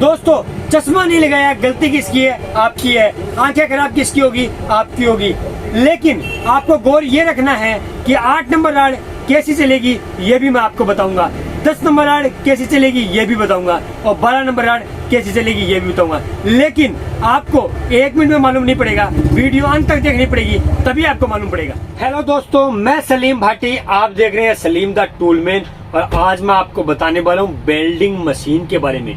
दोस्तों चश्मा नहीं लगाया, गलती किसकी है? आपकी है। आंखें खराब किसकी होगी? आपकी होगी। लेकिन आपको गौर ये रखना है कि 8 नंबर राड कैसी चलेगी ये भी मैं आपको बताऊंगा, 10 नंबर राड कैसी चलेगी ये भी बताऊंगा, और 12 नंबर राड कैसी चलेगी ये भी बताऊंगा। लेकिन आपको 1 मिनट में मालूम नहीं पड़ेगा, वीडियो अंत तक देखनी पड़ेगी, तभी आपको मालूम पड़ेगा। हेलो दोस्तों, मैं सलीम भाटी, आप देख रहे हैं सलीम द टूलमैन, और आज मैं आपको बताने वाला हूँ वेल्डिंग मशीन के बारे में।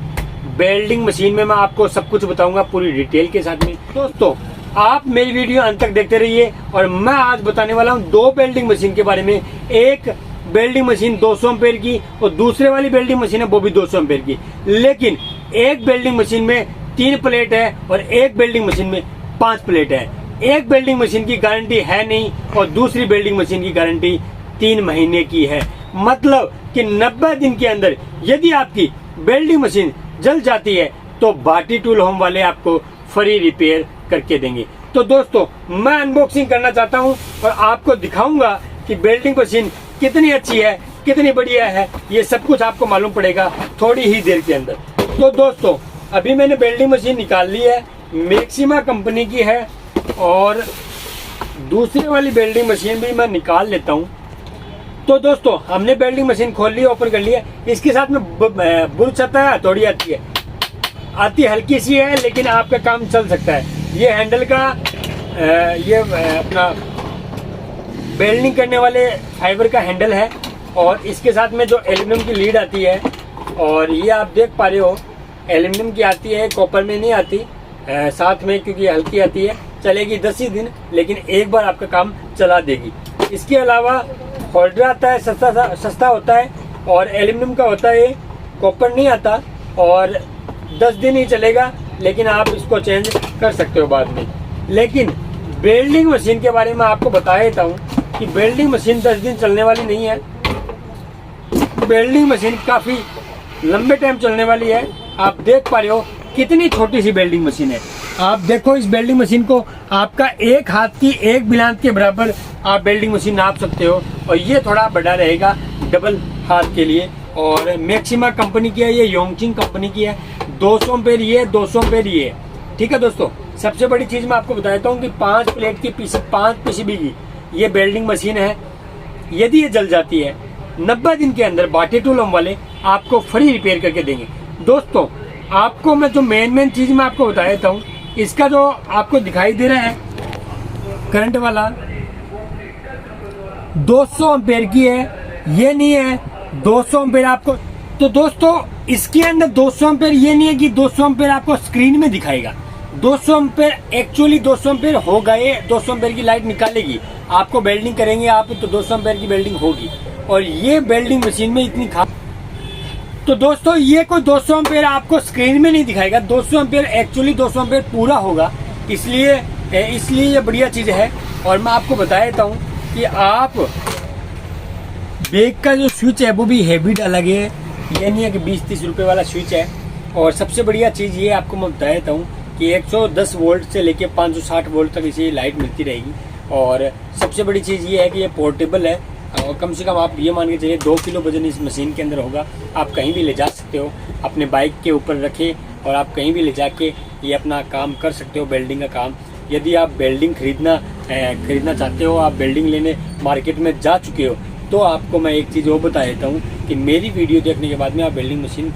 वेल्डिंग मशीन में मैं आपको सब कुछ बताऊंगा पूरी डिटेल के साथ में। दोस्तों आप मेरी वीडियो अंत तक देखते रहिए, और मैं आज बताने वाला हूँ 2 वेल्डिंग मशीन के बारे में। एक वेल्डिंग मशीन 200 एम्पेयर की, और दूसरे वाली वेल्डिंग मशीन है वो भी 200 एम्पेयर की। लेकिन एक वेल्डिंग मशीन में 3 प्लेट है और एक वेल्डिंग मशीन में 5 प्लेट है। एक वेल्डिंग मशीन की गारंटी है नहीं, और दूसरी वेल्डिंग मशीन की गारंटी 3 महीने की है। मतलब कि 90 दिन के अंदर यदि आपकी वेल्डिंग मशीन जल जाती है तो भाटी टूल होम वाले आपको फ्री रिपेयर करके देंगे। तो दोस्तों मैं अनबॉक्सिंग करना चाहता हूं और आपको दिखाऊंगा कि वेल्डिंग मशीन कितनी अच्छी है, कितनी बढ़िया है, ये सब कुछ आपको मालूम पड़ेगा थोड़ी ही देर के अंदर। तो दोस्तों अभी मैंने वेल्डिंग मशीन निकाल ली है, मैक्सिमा कंपनी की है, और दूसरी वाली वेल्डिंग मशीन भी मैं निकाल लेता हूँ। तो दोस्तों हमने वेल्डिंग मशीन खोल ली, ओपन कर लिया। इसके साथ में बुर्च आता है, हथौड़ी आती हल्की सी है, लेकिन आपका काम चल सकता है। ये हैंडल का ये अपना वेल्डिंग करने वाले फाइबर का हैंडल है, और इसके साथ में जो एल्यूमिनियम की लीड आती है, और ये आप देख पा रहे हो एल्यूमिनियम की आती है, कॉपर में नहीं आती साथ में, क्योंकि हल्की आती है। चलेगी 10 ही दिन, लेकिन एक बार आपका काम चला देगी। इसके अलावा होल्डर आता है, सस्ता होता है, और एल्यूमिनियम का होता है, कॉपर नहीं आता, और 10 दिन ही चलेगा, लेकिन आप इसको चेंज कर सकते हो बाद में। लेकिन वेल्डिंग मशीन के बारे में आपको बता देता हूँ कि वेल्डिंग मशीन 10 दिन चलने वाली नहीं है। वेल्डिंग मशीन काफ़ी लंबे टाइम चलने वाली है। आप देख पा रहे हो कितनी छोटी सी वेल्डिंग मशीन है। आप देखो इस वेल्डिंग मशीन को, आपका एक हाथ की एक बिलांत के बराबर आप वेल्डिंग मशीन नाप सकते हो, और ये थोड़ा बड़ा रहेगा डबल हाथ के लिए। और मैक्सिमा कंपनी की है, ये योंगचिंग कंपनी की है। 200 एम्पेयर ये, 200 एम्पेयर ये। ठीक है दोस्तों, सबसे बड़ी चीज मैं आपको बता देता हूँ कि 5 प्लेट की 5 पीसीबी की ये वेल्डिंग मशीन है। यदि ये जल जाती है 90 दिन के अंदर भाटी टूल होम वाले आपको फ्री रिपेयर करके देंगे। दोस्तों आपको मैं जो मेन चीज मैं आपको बता देता हूँ, इसका जो आपको दिखाई दे रहा है करंट वाला 200 एम्पेयर की है, ये नहीं है 200 एम्पेयर आपको। तो दोस्तों इसके अंदर 200 एम्पेयर ये नहीं है कि 200 एम्पेयर आपको स्क्रीन में दिखाएगा। 200 एम्पेयर एक्चुअली 200 एम्पेयर हो गए, 200 एम्पेयर की लाइट निकालेगी, आपको वेल्डिंग करेंगे आप तो 200 एम्पेयर की वेल्डिंग होगी। और ये वेल्डिंग मशीन में इतनी तो दोस्तों ये कोई 200 एम्पेयर आपको स्क्रीन में नहीं दिखाएगा। 200 एम्पेयर एक्चुअली 200 एम्पेयर पूरा होगा, इसलिए ये बढ़िया चीज है। और मैं आपको बता देता हूँ कि आप बैग का जो स्विच है वो भी हैवी डाला गया है, ये नहीं है कि 20-30 रुपए वाला स्विच है। और सबसे बढ़िया चीज ये आपको मैं बता देता हूँ कि 110 वोल्ट से लेके 560 वोल्ट तक इसे लाइट मिलती रहेगी। और सबसे बड़ी चीज ये है कि ये पोर्टेबल है, और कम से कम आप ये मान के चलिए 2 किलो वजन इस मशीन के अंदर होगा। आप कहीं भी ले जा सकते हो, अपने बाइक के ऊपर रखे, और आप कहीं भी ले जाके ये अपना काम कर सकते हो, वेल्डिंग का काम। यदि आप वेल्डिंग खरीदना चाहते हो, आप वेल्डिंग लेने मार्केट में जा चुके हो, तो आपको मैं एक चीज़ और बता देता हूँ कि मेरी वीडियो देखने के बाद में आप वेल्डिंग मशीन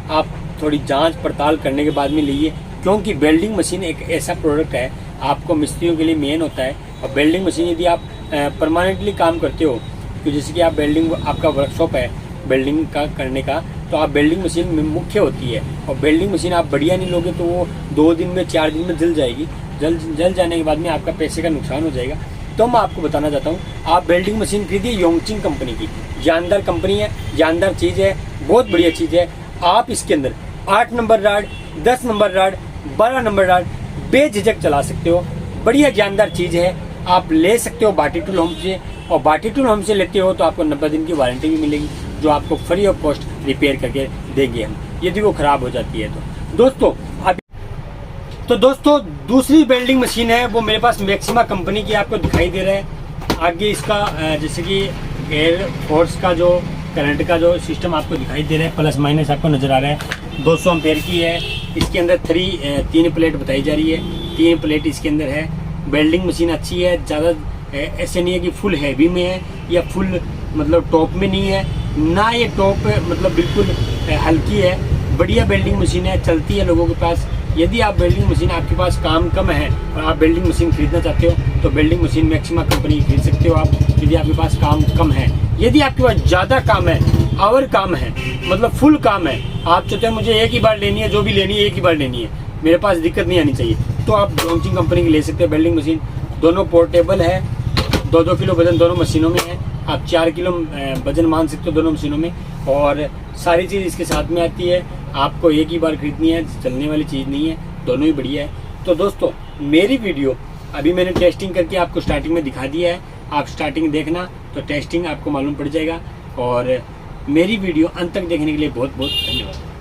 आप थोड़ी जांच पड़ताल करने के बाद में लीजिए, क्योंकि वेल्डिंग मशीन एक ऐसा प्रोडक्ट है आपको मिस्त्रियों के लिए मेन होता है। और वेल्डिंग मशीन यदि आप परमानेंटली काम करते हो, तो जैसे कि आप वेल्डिंग, आपका वर्कशॉप है वेल्डिंग का करने का, तो आप वेल्डिंग मशीन में मुख्य होती है। और वेल्डिंग मशीन आप बढ़िया नहीं लोगे तो वो 2 दिन में 4 दिन में जल जाएगी। जल जाने के बाद में आपका पैसे का नुकसान हो जाएगा। तो मैं आपको बताना चाहता हूँ आप वेल्डिंग मशीन खरीदिए योंगचिंग कंपनी की। जानदार कंपनी है, जानदार चीज़ है, बहुत बढ़िया चीज़ है। आप इसके अंदर 8 number rod, 10 number rod, 12 number rod बेझिझक चला सकते हो। बढ़िया जानदार चीज़ है, आप ले सकते हो भाटी टूल होम से। और भाटी टूल होम से लेते हो तो आपको 90 दिन की वारंटी भी मिलेगी, जो आपको फ्री ऑफ कॉस्ट रिपेयर करके देंगे हम, यदि वो खराब हो जाती है तो। दोस्तों दूसरी वेल्डिंग मशीन है वो मेरे पास मैक्सिमा कंपनी की आपको दिखाई दे रहा है। आगे इसका जैसे कि एयर फोर्स का जो करंट का जो सिस्टम आपको दिखाई दे रहा है, प्लस माइनस आपको नज़र आ रहा है, 200 एम्पेयर की है। इसके अंदर 3 प्लेट बताई जा रही है, 3 प्लेट इसके अंदर है। वेल्डिंग मशीन अच्छी है, ज़्यादा ऐसे नहीं है कि फुल हैवी में है या फुल मतलब टॉप में नहीं है, ना ये टॉप मतलब बिल्कुल हल्की है। बढ़िया वेल्डिंग मशीन है, चलती है लोगों के पास। यदि आप वेल्डिंग मशीन आपके पास काम कम है और आप वेल्डिंग मशीन खरीदना चाहते हो तो वेल्डिंग मशीन मैक्सिमा कंपनी की खरीद सकते हो आप, यदि आपके पास काम कम है। यदि आपके पास ज़्यादा काम है, आवर काम है, मतलब फुल काम है, आप चाहते हैं मुझे एक ही बार लेनी है, जो भी लेनी है एक ही बार लेनी है, मेरे पास दिक्कत नहीं आनी चाहिए, तो आप डोंगचिंग कंपनी की ले सकते हैं वेल्डिंग मशीन। दोनों पोर्टेबल है, 2-2 किलो वजन दोनों मशीनों में है। आप 4 किलो वजन मान सकते हो दोनों मशीनों में, और सारी चीज़ इसके साथ में आती है। आपको एक ही बार खरीदनी है, चलने वाली चीज़ नहीं है, दोनों ही बढ़िया है। तो दोस्तों मेरी वीडियो अभी मैंने टेस्टिंग करके आपको स्टार्टिंग में दिखा दिया है, आप स्टार्टिंग देखना तो टेस्टिंग आपको मालूम पड़ जाएगा। और मेरी वीडियो अंत तक देखने के लिए बहुत बहुत धन्यवाद।